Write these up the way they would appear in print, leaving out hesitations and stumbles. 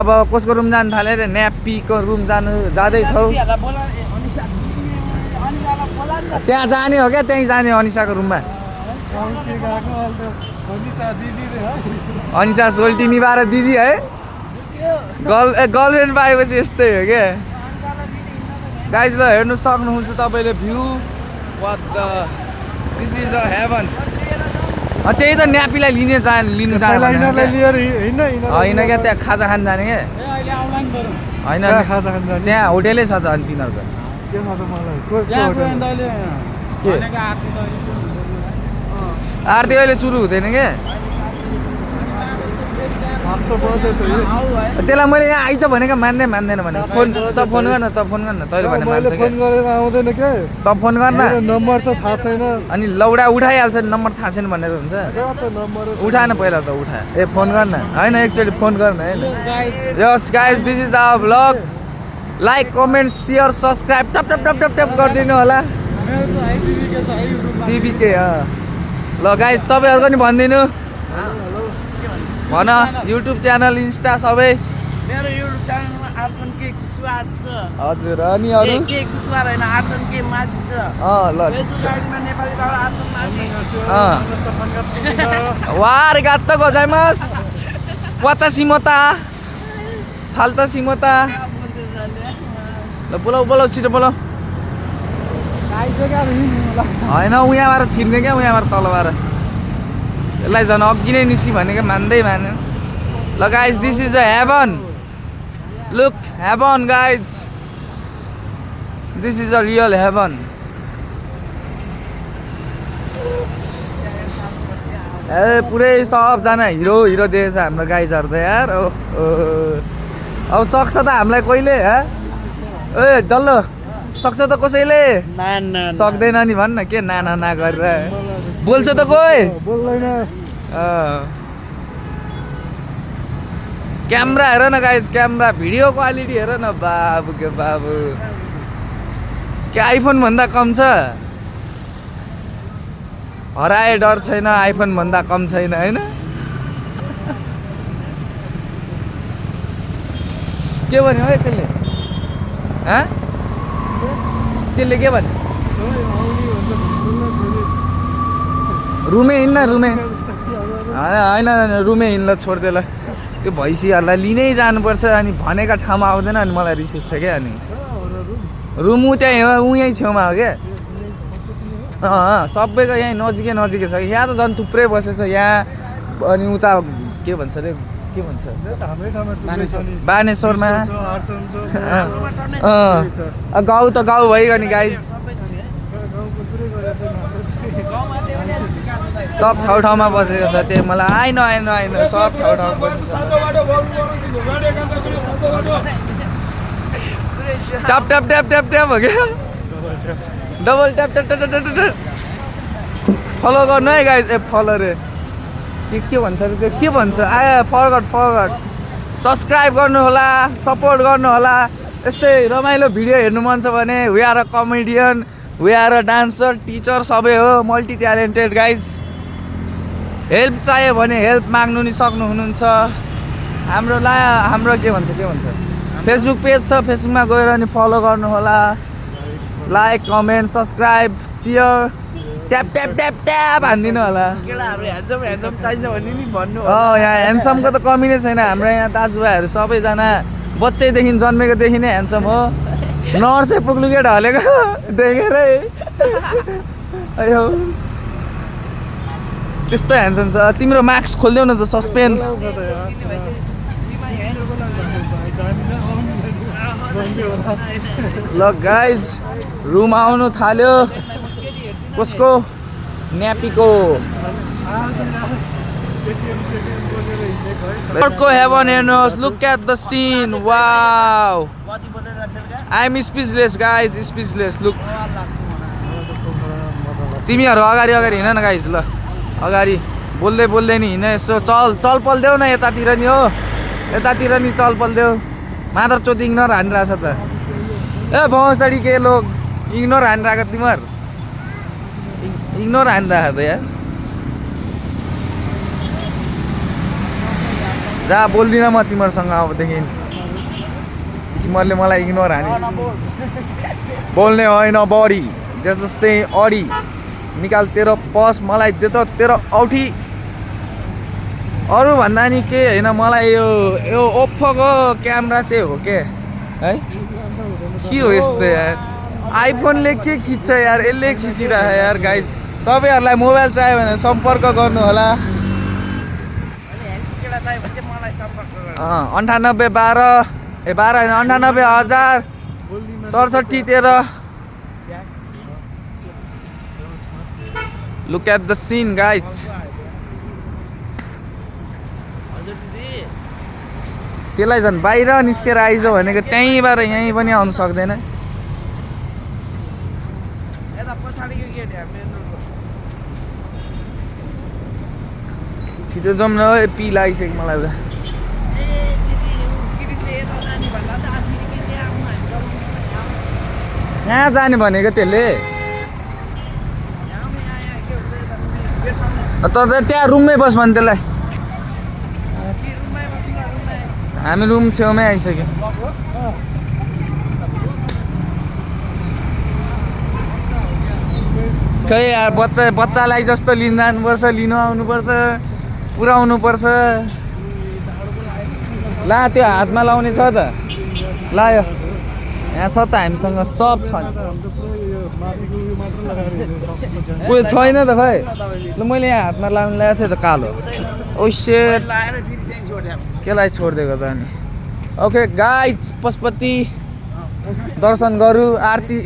अब कसको रुम जानु थाल्यो रे न्यापीको रुम जाँदैछौ त्यहाँ जाने हो क्या त्यहीँ जाने अनिसाको रुममा अनिसा सोल्टी निभाएर दिदी है गर्लफ्रेन्ड पाएपछि यस्तै हो क्या गाइज ल हेर्नु सक्नुहुन्छ तपाईँले view this is a heaven त्यही त न्यापीलाई लिनु जाने होइन क्या त्यहाँ खाजा खान जाने क्या होइन त्यहाँ होटेलै छ त अनि तिनीहरूको आरती अहिले सुरु हुँदैन क्या त्यसलाई मैले यहाँ आइज भनेको मान्दैन भने फोन गर्न तैँले भने मान्छ त फोन गर्न नम्बर त थाहा छैन अनि लौडा उठाइहाल्छ नम्बर थाहा छैन भनेर हुन्छ उठा न पहिला त उठा फोन गर्न होइन एकचोटि फोन गर्न होइन yes guys this is our vlog like comment share subscribe tap गरिदिनु होला दिबीके ल गाइज तपाईँहरूको नि भनिदिनु भन युट्युब च्यानल इन्स्टा सबै मेरो युट्युब च्यानलमा आर्चन के कुशवाहा छ हजुर अनि अरु के कुशवाहा हैन आर्चन के माझी छ ल फेसबुकमा नेपालीबाट आर्चन माझी वार गात्त गोजाइमास वातासी मोता फाल्तासी मोता ल बोलाउ छिटो बोलाउ होइन उहाँबाट छिर्ने क्या उहाँबाट तलबाट यसलाई झन् अघि नै निस्कि भनेको मान्दैन ल guys this is a heaven look heaven guys this is a real heaven ए पुरै सबजना हिरो देखेछ हाम्रो गाइजहरू त यार अब सक्छ त हामीलाई कहिले ए डल्लो सक्छ त कसैले सक्दैन नि भन्न के ना गरेर बोल्छ त कोही बोल्दैन क्यामेरा हेर न गाइज क्यामेरा भिडियो क्वालिटी हेर न बाबु के बाबु के आइफोन भन्दा कम छ हराए डर छैन आइफोन भन्दा कम छैन होइन के भन्यो है त्यसले त्यसले के भन्यो रुमे हिँड्न होइन रुमे हिँड्न छोडिदिएला त्यो भैँसीहरूलाई लिनै जानुपर्छ अनि भनेका ठाउँमा आउँदैन अनि मलाई रिस उठ्छ क्या अनि रुम त्यहीँ हो यहीँ छेउमा हो क्या सबैको यहीँ नजिकै छ यहाँ त झन् थुप्रै बसेछ यहाँ अनि उता के भन्छ अरे के भन्छ बानेश्वरमा गाउँ त गाउँ भइगयो नि गाइज सब ठाउँमा बसेको छ त्यही मलाई आइन सब ठाउँमा बसेको छ ट्याप हो क्या डबल ट्याप फलो गर्नु है गाइज फलो रे के भन्छ अरे त्यो के भन्छ फरगट सब्सक्राइब गर्नु होला सपोर्ट गर्नु होला यस्तै रमाइलो भिडियो हेर्नु मन छ भने we are a comedian we are a dancer teacher सबै हो मल्टी ट्यालेन्टेड गाइज हेल्प चाहियो भने हेल्प माग्नु नि सक्नुहुन्छ हाम्रो के भन्छ फेसबुक पेज छ फेसबुकमा गएर अनि फलो गर्नु होला like comment subscribe share tap हानिदिनु होला केटाहरु ह्यान्डसम चाहिन्छ भने नि भन्नु यहाँ ह्यान्डसमको त कमी नै छैन हाम्रो यहाँ दाजुभाइहरू सबैजना बच्चैदेखि जन्मेकोदेखि नै ह्यान्डसम हो नर्सै पुग्लुके ढलेको देखेरै अयो त्यस्तो ह्यान्डसम छ तिम्रो मार्क्स खोलिदेऊ न त सस्पेन्स ल गाइज रुम आउनु थाल्यो कसको न्यापीको अर्को हेभन हेर्नुहोस् look at the scene wow I am speechless guys speechless look तिमीहरू अगाडि हिँड न गाइज ल अगाडि बोल्दै नि हिँड यसो चल पल देऊ न यतातिर नि हो यतातिर नि चल पल देऊ मात्र चोत इग्नोर हानिरहेछ त ए भौसडी के लोग इग्नोर हानिरहेको तिमीहरू इग्नोर हानिरहेको त यार जा बोल्दिनँ म तिमीहरूसँग अबदेखि तिमीहरूले मलाई इग्नोर हानिस् बोल्ने होइन बडी जस्तै अडी निकाल तेरो पस मलाई दे त तेरो औठी अरू भन्दा नि के होइन मलाई यो ओप्पोको क्यामेरा चाहिँ हो के है के हो यस्तो यार आइफोनले के खिच्छ यार यसले खिचिरह यार गाइज तपाईँहरूलाई मोबाइल चाहियो भने सम्पर्क गर्नु होला 98,12,000 67 13 Look at the scene guys त्यसलाई झन् बाहिर निस्केर आइज भनेको त्यहीँबाट यहीँ पनि आउनु सक्दैन छिटो जाउँ न पी लागिसक्यो मलाई उता कहाँ जाने भनेको त्यसले त त्यहाँ रुममै बस भने त्यसलाई हामी रुम छेउमै आइसक्यो खै यार बच्चालाई जस्तो लिन जानुपर्छ लिनु आउनुपर्छ पुऱ्याउनुपर्छ ला त्यो हातमा लाउने छ त लायो यहाँ छ त हामीसँग सब छ कोही छैन त खै ल मैले यहाँ हातमा लाउनु ल्याएको थिएँ त कालो ओ सेट केलाई छोडिदिएको त अनि ओके गाइज पशुपति दर्शन गरौँ आरती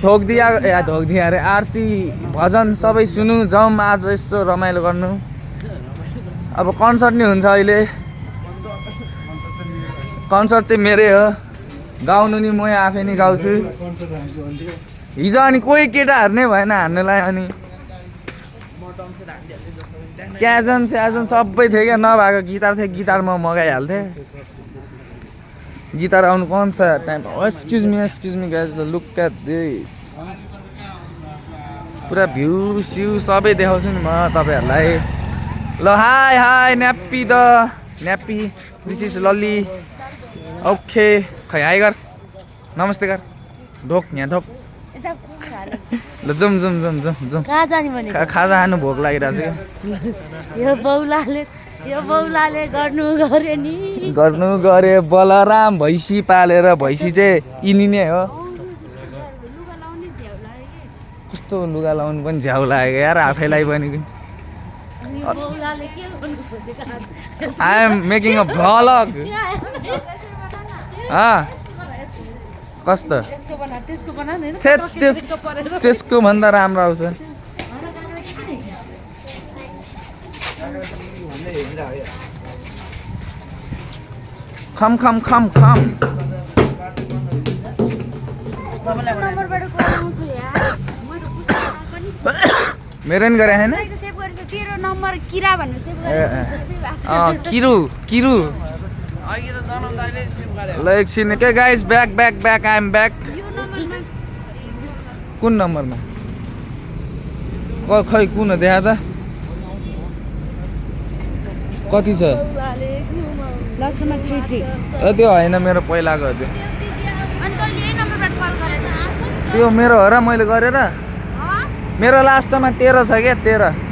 ढोकिदिया अरे आरती भजन सबै सुनु जाउँ आज यसो रमाइलो गर्नु अब कन्सर्ट नि हुन्छ अहिले कन्सर्ट चाहिँ मेरै हो गाउनु नि म आफै नै गाउँछु हिजो अनि कोही केटाहरू नै भएन हान्नुलाई अनि क्याजन स्याजन सबै थियो क्या नभएको गिटार थियो गिटार म मगाइहाल्थेँ गिटार आउनु कौन छ time excuse me guys look at this पुरा भ्यू स्यू सबै देखाउँछु नि म तपाईँहरूलाई ल hi hi Nappy the Nappy this is Lalli okay खै हाई गर नमस्ते गर ढोक यहाँ ढोक ल जाउँ कहाँ जाने भने खाजा खानु भोक लागिरहेको छ यो बौलाले गर्नु गरे बलराम भैँसी पालेर भैँसी चाहिँ यिनी नै हो कस्तो लुगा लाउनु पनि झ्याउ लाग्यो यार आफैलाई पनि I am making a vlog कस्तो त्यसको भन्दा राम्रो आउँछ खम मेरो नि गरे हैन किरु ल एकछिन के guys back I am back कुन नम्बरमा खै कुन देखा त कति छ त्यो होइन मेरो पहिलाको त्यो मेरो हो र मैले गरेर मेरो लास्टमा 13 छ क्या 13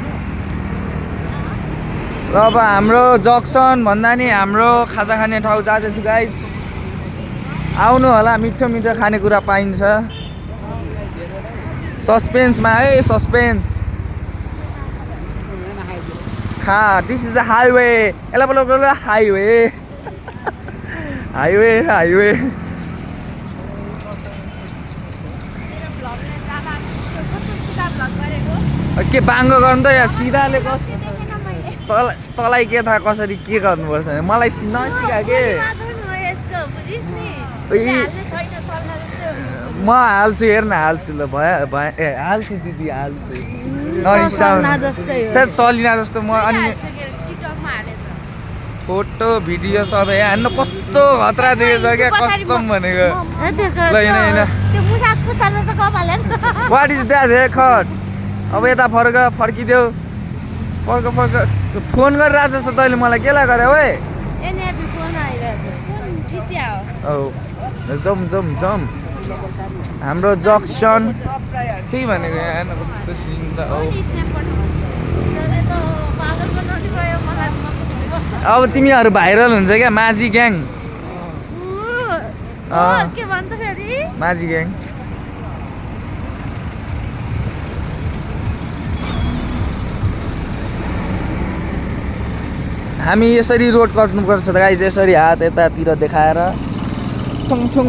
ल अब हाम्रो जक्सन भन्दा नि हाम्रो खाजा खाने ठाउँ जाँदैछु गाइज आउनु होला मिठो खानेकुरा पाइन्छ सस्पेन्समा है suspense this is a highway यसलाई बोल हाईवे के बाङ्गो गर्नु त यहाँ सिधाले तँलाई के थाहा कसरी के गर्नुपर्छ मलाई नसिका के म हाल्छु हेर न हाल्छु ल भयो हाल्छु दिदी हाल्छु सलिना जस्तो म अनि फोटो भिडियो सबै हान्नु कस्तो खतरा देखेछ क्या कसम भनेको ल होइन what is that haircut अब यता फर्किदेऊ फर्क फोन गरिरहेको जस्तो तैँले मलाई केलाई गरे ओए एनएपी फोन आइरहेको छ फोन खिच्या हो जम जम जम हाम्रो जक्सन त्यही भनेको यहाँ हेर्न कस्तो सिन त औ अब तिमीहरू भाइरल हुन्छ क्या माझी ग्याङ के भन्छ फेरि माझी ग्याङ हामी यसरी रोड कट्नुपर्छ गाइस यसरी हात यतातिर देखाएर ठुङ ठुङ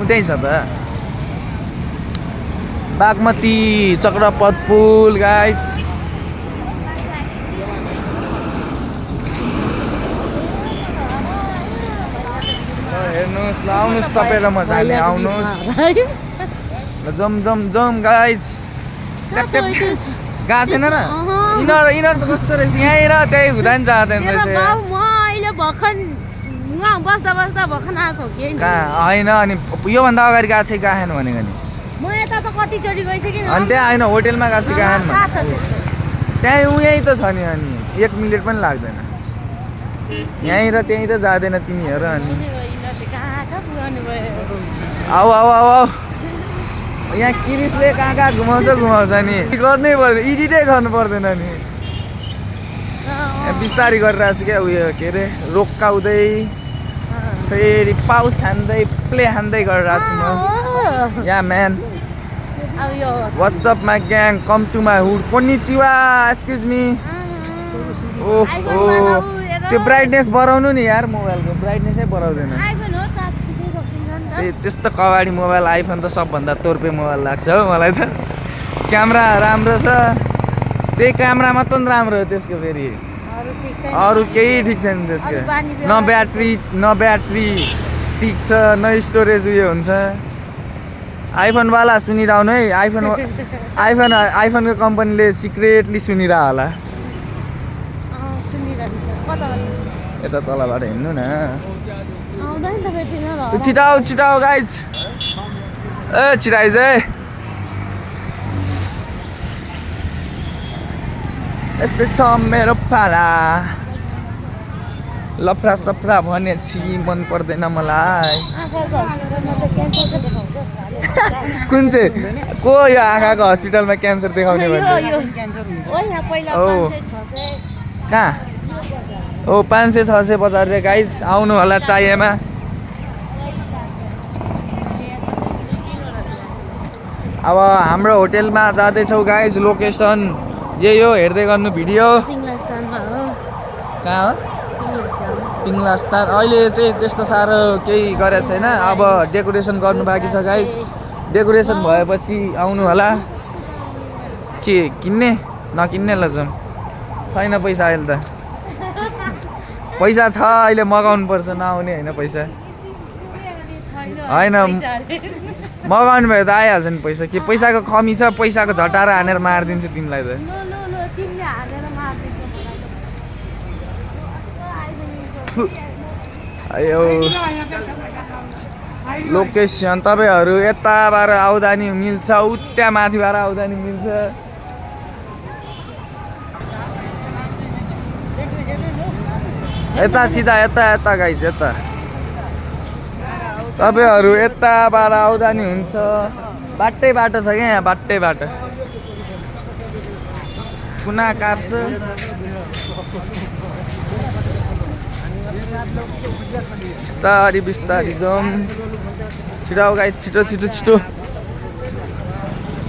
त्यही छ त बागमती चक्रपथ पुल गाइस हेर्नुहोस् ल आउनुहोस् तपाईँ र म जाने आउनुहोस् जम जम जम गाइस गएको छैन र यिनीहरू त कस्तो रहेछ यहीँ र त्यही हुँदा नि जाँदैन रहेछ म अहिले भर्खर उहाँ बस्दा बस्दा भर्खर आएको के कहाँ होइन अनि योभन्दा अगाडि गएको थिएँ कहाँ भनेको नि म यता त कतिचोटि गइसकेँ अनि त्यहाँ होइन होटेलमा गएको छु कहाँ त्यहाँ यहीँ त छ नि अनि 1 मिनट पनि लाग्दैन यहीँ र त्यहीँ त जाँदैन तिमीहरू अनि आऊ आऊ आऊ आऊ यहाँ किरिसले कहाँ कहाँ घुमाउँछ नि गर्नै पर्दैन एडिटै गर्नु पर्दैन नि बिस्तारै गरिरहेको छु क्या उयो के अरे रोक्काउँदै फेरि पाउस हान्दै प्ले हान्दै गरिरहेको छु म yeah man WhatsApp my gang come to my hood कोनिचिवा एक्सक्युज मी ओहो त्यो ब्राइटनेस बढाउनु नि यार मोबाइलको ब्राइटनेसै बढाउँदैन त्यस्तो कबाडी मोबाइल आइफोन त सबभन्दा तोर्पे मोबाइल लाग्छ हो मलाई त क्यामेरा राम्रो छ त्यही क्यामेरा मात्र राम्रो हो त्यसको फेरि अरू केही ठिक छैन त्यसको न ब्याट्री ठिक छ न स्टोरेज उयो हुन्छ आइफोनवाला सुनिरहनु है आइफोनको कम्पनीले सिक्रेटली सुनिरह होला यता तलबाट हिँड्नु न छिटाउ छिटाउ गाइज ए छिटाइज है यस्तै छ मेरो पारा लफ्रा सफ्रा भनेपछि मन पर्दैन मलाई कुन चाहिँ को यो आँखाको हस्पिटलमा क्यान्सर देखाउने कहाँ ओ 500-600 बजार रे गाइज आउनु होला चाहिएमा अब हाम्रो होटेलमा जाँदैछौँ गाइज लोकेसन यही हो हेर्दै गर्नु भिडियो कहाँ हो पिङ्ला स्थान अहिले चाहिँ त्यस्तो साह्रो केही गरेको छैन अब डेकोरेसन गर्नु बाँकी छ गाइज डेकोरेसन भएपछि आउनु होला के किन्ने नकिन्ने ल जाउँ छैन पैसा अहिले त पैसा छ अहिले मगाउनु पर्छ नआउने होइन पैसा होइन मगाउनु भयो त आइहाल्छ नि पैसा के पैसाको कमी छ पैसाको झटारा हानेर मारिदिन्छु तिमीलाई त अयो लोकेसन तपाईँहरू यताबाट आउँदा नि मिल्छ उता माथिबाट आउँदा नि मिल्छ यता सिधा यता यता गाइज यता तपाईँहरू यताबाट आउँदा नि हुन्छ बाटै बाटो छ क्या यहाँ बाटै बाटो कुना काट्छ बिस्तारी बिस्तारी जाउँ छिटो गाइज छिटो छिटो छिटो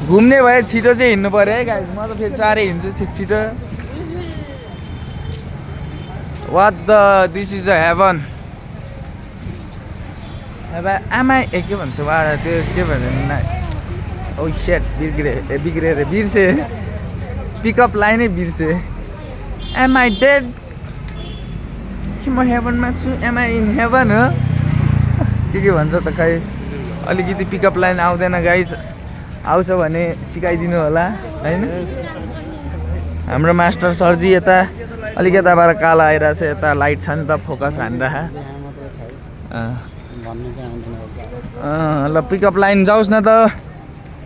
घुम्ने भए छिटो चाहिँ हिँड्नु पऱ्यो है गाइज म त फेरि चाँडै हिँड्छु छिटो What this is a heaven. आमा के भन्छ वा त्यो के भन्छ ओ सेट बिग्रे बिर्से पिकअप लाइनै बिर्से एम आई डेड कि म हेभनमा छु एम आई इन हेभन हो के भन्छ त खै अलिकति पिकअप लाइन आउँदैन गाइज आउँछ भने सिकाइदिनु होला हैन हाम्रो मास्टर सरजी यता अलिक यताबाट कालो आइरहेछ यता लाइट छ नि त फोकस हानिरह ल पिकअप लाइन जाओस् न त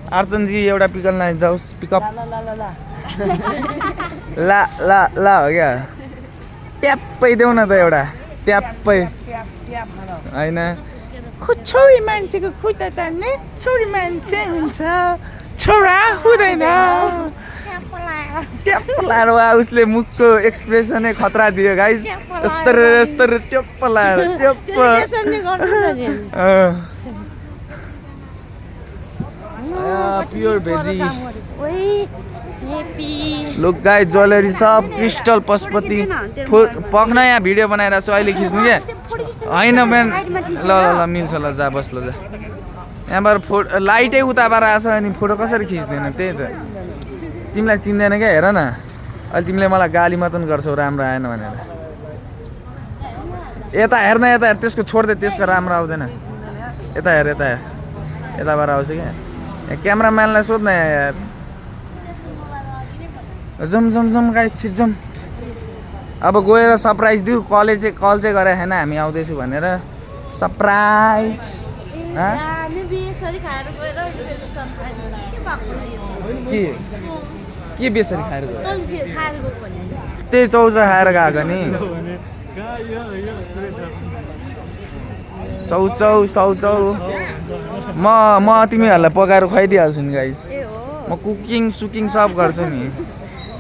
अर्चनजी एउटा पिकल नै जाओस् पिकअप ल ल ल ल ला ला ला हो क्या ट्याप्पै देऊ न त एउटा ट्याप्पै ट्याप ट्याप भन होइन छोरी मान्छेको खुट्टा तान्ने छोरी मान्छे हुन्छ छोरा हुँदैन ट्याप लाएर उसले मुखको एक्सप्रेसनै खतरा दियो गाइज यस्तो ट्याप लाएर ट्याप प्योर भेजी लुक गाइज ज्वेलरी सब क्रिस्टल पशुपति पक्न यहाँ भिडियो बनाइरहेको छु अहिले खिच्नु क्या होइन बिहान ल ल ल मिल्छ ल जा बस ल जा यहाँबाट लाइटै उताबाट आएको छ अनि फोटो कसरी खिच्दैन त्यही त तिमीलाई चिन्दैन क्या हेर न अहिले तिमीले मलाई गाली मात्र गर्छौ राम्रो आएन भनेर यता हेर्न यता हेर त्यसको छोड्दै त्यसको राम्रो आउँदैन यता हेर यताबाट आउँछ क्या क्यामराम्यानलाई सोध्न यार जम गाइस छिट जम अब गएर सरप्राइज दिउ कल चाहिँ गरे होइन हामी आउँदैछु भनेर सरप्राइज के बेसरी खाएर गयो त्यही चौचौ खाएर गएको नि चौचौ म तिमीहरूलाई पकाएर खुवाइदिइहाल्छु नि गाइस म सुकिङ सब गर्छु नि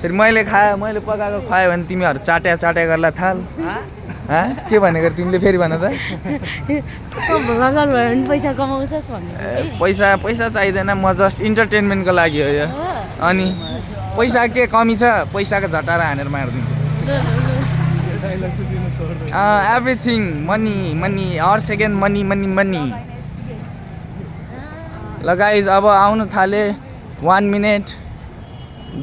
फेरि मैले पकाएको खुवायो भने तिमीहरू चाट्या गर्ला थाल के भनेको तिमीले फेरि भन त पैसा कमाउँछस् पैसा चाहिँदैन म जस्ट इन्टरटेनमेन्टको लागि हो यो अनि पैसा के कमी छ पैसाको झटारा हानेर मारिदिन्छु एभ्रिथिङ मनी हर सेकेन्ड मनी ल गाइज अब आउनु थाले 1 मिनट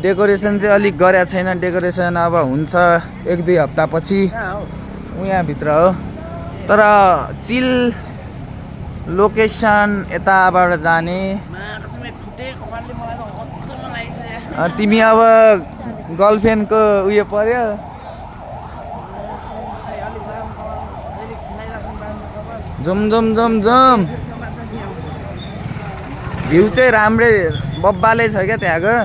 डेकोरेसन चाहिँ अलिक गरेको छैन डेकोरेसन अब हुन्छ 1-2 हप्तापछि यहाँभित्र हो तर चिल लोकेसन यताबाट जाने तिमी अब गर्लफ्रेन्डको उयो पर्यो जम भ्यू चाहिँ राम्रै बब्बालै छ क्या त्यहाँको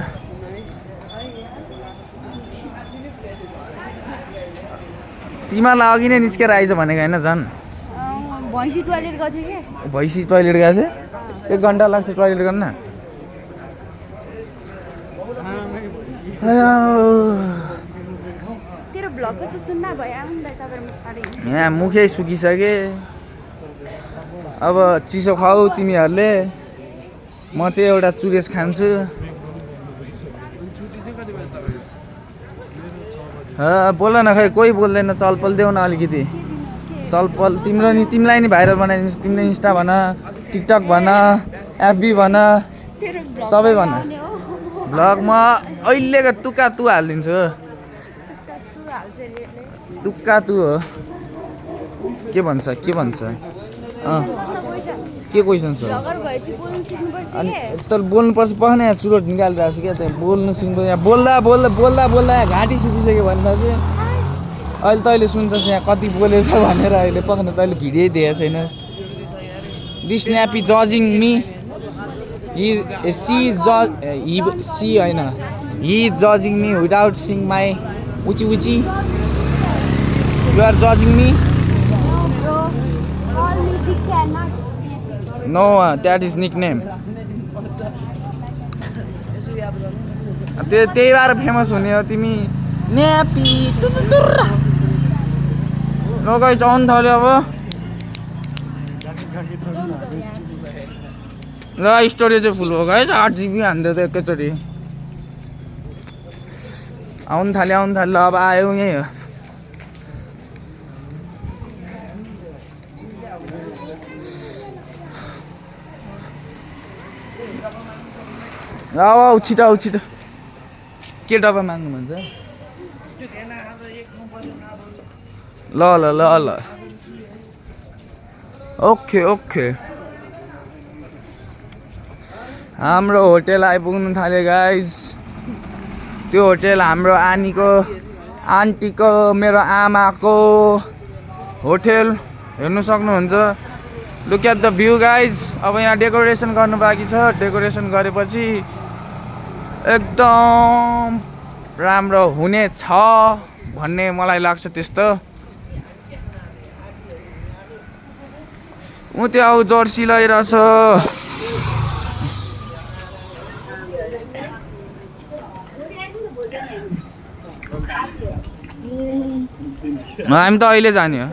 तिमीलाई अघि नै निस्केर आइज भनेको होइन झन् भैँसी टोइलेट गएको थियो कि भैँसी टोइलेट गएको थियो 1 घन्टा लाग्छ टोइलेट गर्न तेरो भ्लग कस्तो सुन्न भयो यहाँ मुखै सुकिसके अब चिसो खाऊ तिमीहरूले म चाहिँ एउटा चुरेस खान्छु बोल न खै कोही बोल्दैन चलपल देऊ न अलिकति चलपल तिमीलाई नि भाइरल बनाइदिन्छु तिमीले इन्स्टा भन टिकटक भन एफबी भन सबै भन भ्लग म अहिलेको तुक्का हालिदिन्छु तुक्का तु हो के भन्छ के क्वेसन छ अनि त बोल्नुपर्छ पखन यहाँ चुरोट निकालिरहेको छ क्या त्यहाँ बोल्नु सिक्नु यहाँ बोल्दा घाँटी सुकिसक्यो भन्दा चाहिँ अहिले तैँले सुन्छस् यहाँ कति बोलेछ भनेर अहिले पखन तैँले भिडियो दिएको छैनस् दिस न्यापी जजिङ मी सी होइन हि जजिङ मी विदाउट सिङ माई उची यु आर जजिङ me No, that is nickname. त्यही भएर फेमस हुने हो तिमी न्यापी लगाइ जाउनु थाल्यो अब ल स्टोरेज चाहिँ फुल हो गाइस 8 GB हान्दै त एकैचोटि आउनु थाल्यो अब आयो यहीँ हो आऊ छिटो के डब्बा माग्नु भन्छ ल ओके हाम्रो होटेल आइपुग्नु थाल्यो गाइज त्यो होटेल हाम्रो आन्टीको मेरो आमाको होटेल हेर्नु सक्नुहुन्छ look at the view guys. अब यहाँ डेकोरेसन गर्नु बाँकी छ, डेकोरेसन गरेपछि एकदम राम्रो हुनेछ भन्ने मलाई लाग्छ त्यस्तो। ऊ त्यो जर्सी लगाइरहेछ। हामी त अहिले जाने हो।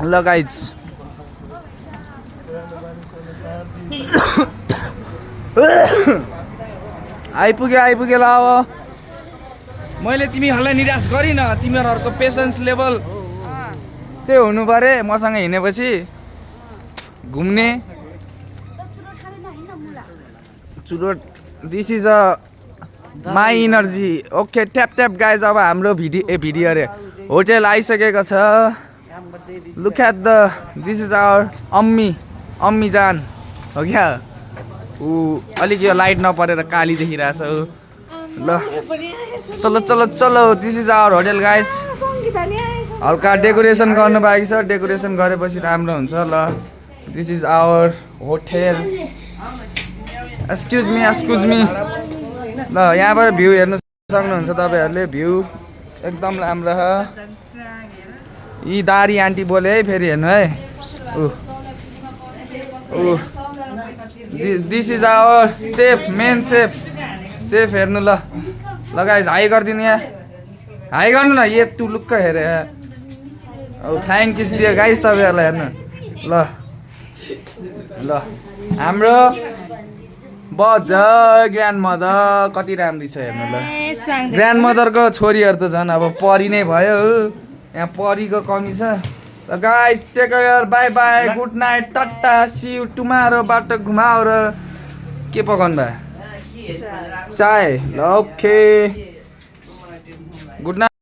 ल गाइज आइपुग्यो ल। अब मैले तिमीहरूलाई निराश गरिनँ। तिमीहरूको पेसेन्स लेभल चाहिँ हुनु पऱ्यो मसँग हिँडेपछि घुम्ने। चुरोट this is a my energy. Okay tap tap guys. अब हाम्रो भिडियो अरे होटेल आइसकेको छ। Look at the this is our अम्मी जान हो क्या। ऊ अलिक यो लाइट नपरेर काली देखिरहेछ ऊ। ल चलो चलो चलो this is our hotel guys. हल्का डेकोरेसन गर्नु बाँकी छ, डेकोरेसन गरेपछि राम्रो हुन्छ। ल this is our hotel. Excuse me. ल यहाँबाट भ्यू हेर्नु सक्नुहुन्छ तपाईँहरूले। भ्यू एकदम राम्रो छ। यी दारी आन्टी बोले है फेरि हेर्नु है। This is our main chef हेर्नु। ल गाइज हाई गरिदिनु यहाँ। हाई गर्नु न। ये टुलुक्क हेरे अब फ्लाइङ किस दियो गाइज तपाईँहरूलाई हेर्नु। ल हाम्रो बजर ग्रान्ड मदर कति राम्री छ हेर्नु। ल ग्रान्ड मदरको छोरीहरू त झन् अब परी नै भयो। यहाँ परीको कमी छ। ल guys take care, bye bye, good night, tata, see you tomorrow. बाटो घुमाओ र के पकाउनु भयो? चाय। ल ओके गुड नाइट।